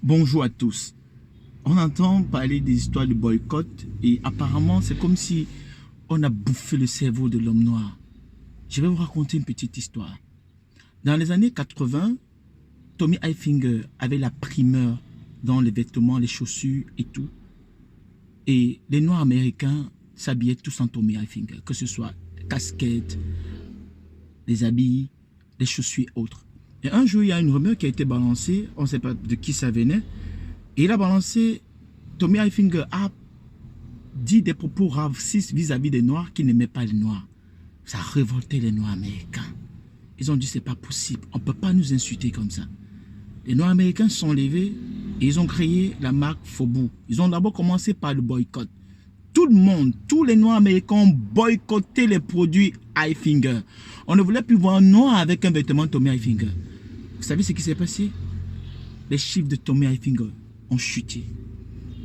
Bonjour à tous. On entend parler des histoires de boycott et apparemment c'est comme si on a bouffé le cerveau de l'homme noir. Je vais vous raconter une petite histoire. Dans les années 80, Tommy Hilfiger avait la primeur dans les vêtements, les chaussures et tout. Et les noirs américains s'habillaient tous en Tommy Hilfiger, que ce soit casquettes, les habits, les chaussures et autres. Et un jour, il y a une rumeur qui a été balancée, on ne sait pas de qui ça venait, et il a balancé, Tommy Hilfiger a dit des propos racistes vis-à-vis des Noirs qui n'aimaient pas les Noirs. Ça a révolté les Noirs américains. Ils ont dit, c'est pas possible, on ne peut pas nous insulter comme ça. Les Noirs américains se sont levés et ils ont créé la marque Faubourg. Ils ont d'abord commencé par le boycott. Tout le monde, tous les Noirs américains ont boycotté les produits Hilfiger. On ne voulait plus voir un Noir avec un vêtement Tommy Hilfiger. Vous savez ce qui s'est passé? Les chiffres de Tommy Hilfiger ont chuté.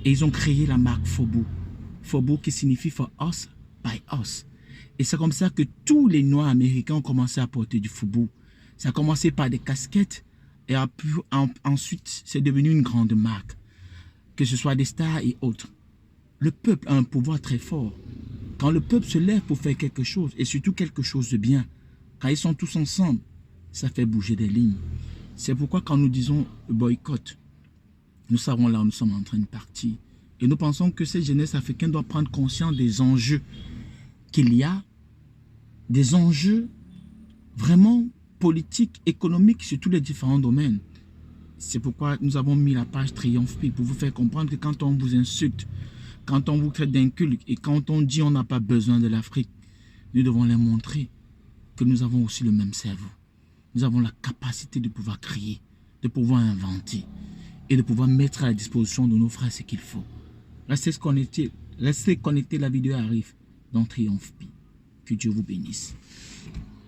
Et ils ont créé la marque Faubourg. Faubourg qui signifie For Us, By Us. Et c'est comme ça que tous les Noirs américains ont commencé à porter du Faubourg. Ça a commencé par des casquettes et ensuite c'est devenu une grande marque. Que ce soit des stars et autres. Le peuple a un pouvoir très fort. Quand le peuple se lève pour faire quelque chose, et surtout quelque chose de bien, quand ils sont tous ensemble, ça fait bouger des lignes. C'est pourquoi quand nous disons boycott, nous savons là où nous sommes en train de partir. Et nous pensons que cette jeunesse africaine doit prendre conscience des enjeux qu'il y a, des enjeux vraiment politiques, économiques sur tous les différents domaines. C'est pourquoi nous avons mis la page Triomphe P pour vous faire comprendre que quand on vous insulte, quand on vous traite d'inculte et quand on dit on n'a pas besoin de l'Afrique, nous devons leur montrer que nous avons aussi le même cerveau. Nous avons la capacité de pouvoir créer, de pouvoir inventer et de pouvoir mettre à la disposition de nos frères ce qu'il faut. Restez connectés, la vidéo arrive dans Triomphe P. Que Dieu vous bénisse.